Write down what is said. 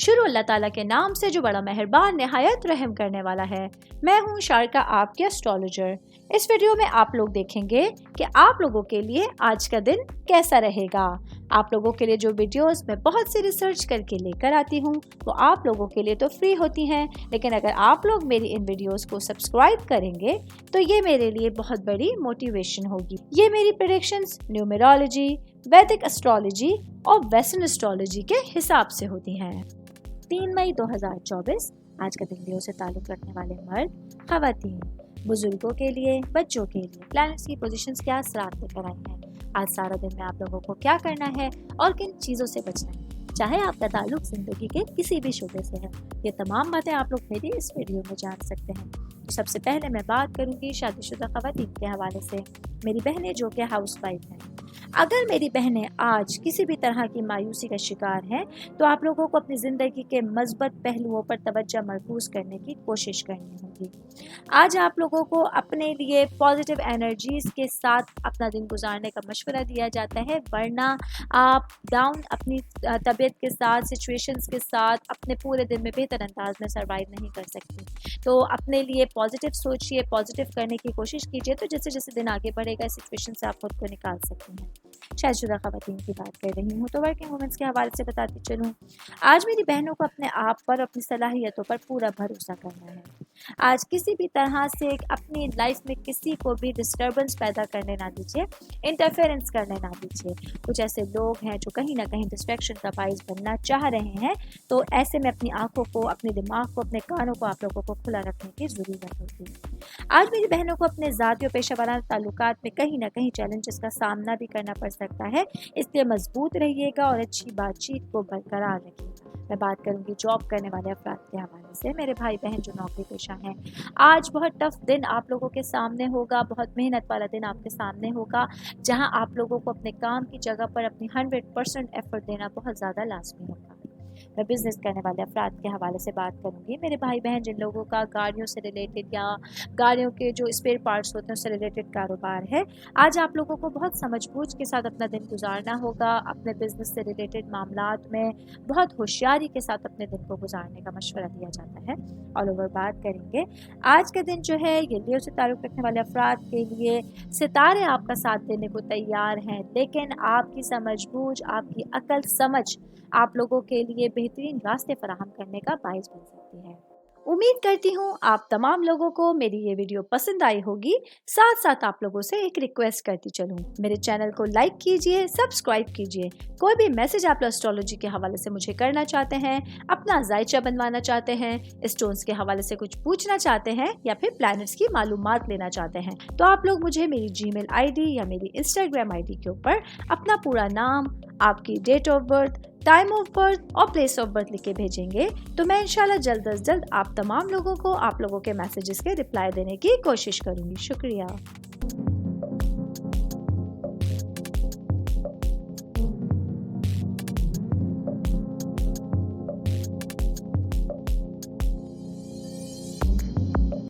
शुरू अल्लाह ताला के नाम से जो बड़ा मेहरबान निहायत रहम करने वाला है। मैं हूँ शारका, आपके एस्ट्रोलॉजर। इस वीडियो में आप लोग देखेंगे कि आप लोगों के लिए आज का दिन कैसा रहेगा। आप लोगों के लिए जो वीडियोस मैं बहुत सी रिसर्च करके लेकर आती हूँ वो आप लोगों के लिए तो फ्री होती हैं, लेकिन अगर आप लोग मेरी इन वीडियोस को सब्सक्राइब करेंगे तो ये मेरे लिए बहुत बड़ी मोटिवेशन होगी। ये मेरी प्रेडिक्शंस न्यूमेरोलॉजी, वैदिक एस्ट्रोलॉजी और वेस्टर्न एस्ट्रोलॉजी के हिसाब से होती हैं। 3 मई 2024 आज का दिन लियो से ताल्लुक रखने वाले मर्द, खवातीन, बुजुर्गों के लिए, बच्चों के लिए प्लैनेट्स की पोजीशंस क्या असरात लेकर आई हैं। आज सारा दिन में आप लोगों को क्या करना है और किन चीज़ों से बचना है, चाहे आपका ताल्लुक जिंदगी के किसी भी शोबे से है। ये तमाम बातें आप लोग मेरी इस वीडियो में जान सकते हैं। तो सबसे पहले मैं बात करूंगी शादीशुदा खवातीन के हवाले से। मेरी बहनें जो कि हाउस वाइफ हैं, अगर मेरी बहनें आज किसी भी तरह की मायूसी का शिकार हैं तो आप लोगों को अपनी ज़िंदगी के मस्बत पहलुओं पर तवज्जो मरकूज़ करने की कोशिश करनी होगी। आज आप लोगों को अपने लिए पॉजिटिव एनर्जीज़ के साथ अपना दिन गुजारने का मशवरा दिया जाता है, वरना आप डाउन अपनी तबीयत के साथ, सिचुएशंस के साथ अपने पूरे दिन में बेहतर अंदाज में सर्वाइव नहीं कर सकती। तो अपने लिए पॉजिटिव सोचिए, पॉजिटिव करने की कोशिश कीजिए, तो जैसे जैसे दिन आगे बढ़ेगा इस सिचुएशन से आप खुद को निकाल सकते हैं। शादीशुदा खवातीन की बात कर रही हूँ तो वर्किंग वुमेन्स के हवाले से बताती चलूँ। आज मेरी बहनों को अपने आप पर, अपनी सलाहियतों पर पूरा भरोसा करना है। आज किसी भी तरह से अपनी लाइफ में किसी को भी डिस्टर्बेंस पैदा करने ना दीजिए, इंटरफेरेंस करने ना दीजिए। कुछ ऐसे लोग हैं जो कहीं ना कहीं डिस्ट्रैक्शन का बाइस बनना चाह रहे हैं, तो ऐसे में अपनी आंखों को, अपने दिमाग को, अपने कानों को आप लोगों को खुला रखने की ज़रूरत होगी। आज मेरी बहनों को अपने ज़ाती और पेशेवराना ताल्लुकात में कहीं ना कहीं चैलेंजेस का सामना भी करना पड़ सकता है, इसलिए मजबूत रहिएगा और अच्छी बातचीत को बरकरार रखिएगा। मैं बात करूंगी जॉब करने वाले अफराद के हवाले से। मेरे भाई बहन जो नौकरी पेशा हैं, आज बहुत टफ दिन आप लोगों के सामने होगा, बहुत मेहनत वाला दिन आपके सामने होगा, जहां आप लोगों को अपने काम की जगह पर अपनी 100% एफर्ट देना बहुत ज़्यादा लाजमी होगा। मैं बिज़नेस करने वाले अफराद के हवाले से बात करूंगी। मेरे भाई बहन जिन लोगों का गाड़ियों से रिलेटेड या गाड़ियों के जो स्पेयर पार्ट्स होते हैं उससे रिलेटेड कारोबार है, आज आप लोगों को बहुत समझबूझ के साथ अपना दिन गुजारना होगा। अपने बिजनेस से रिलेटेड मामलात में बहुत होशियारी के साथ अपने दिन को गुजारने का मशवरा दिया जाता है। ऑल ओवर बात करेंगे, आज का दिन जो है ये लियो से ताल्लुक़ रखने वाले अफराद के लिए सितारे आपका साथ देने को तैयार हैं, लेकिन आपकी समझबूझ, आपकी अकल समझ आप लोगों के लिए बेहतरीन रास्ते फराहम करने का बाइस बन सकती है। उम्मीद करती हूँ आप तमाम लोगों को मेरी ये वीडियो पसंद आई होगी। साथ साथ आप लोगों से एक रिक्वेस्ट करती चलूँ, मेरे चैनल को लाइक कीजिए, सब्सक्राइब कीजिए। कोई भी मैसेज आप एस्ट्रोलॉजी के हवाले से मुझे करना चाहते हैं, अपना जायचा बनवाना चाहते हैं, स्टोन्स के हवाले से कुछ पूछना चाहते हैं या फिर प्लैनेट्स की मालूमात लेना चाहते हैं, तो आप लोग मुझे मेरी जीमेल आईडी या मेरी इंस्टाग्राम आईडी के ऊपर अपना पूरा नाम, आपकी date of birth, time of birth और प्लेस ऑफ बर्थ लिख के भेजेंगे, तो मैं इंशाल्लाह जल्द अज जल्द आप तमाम लोगों को आप लोगों के मैसेजेस के रिप्लाई देने की कोशिश करूंगी। शुक्रिया।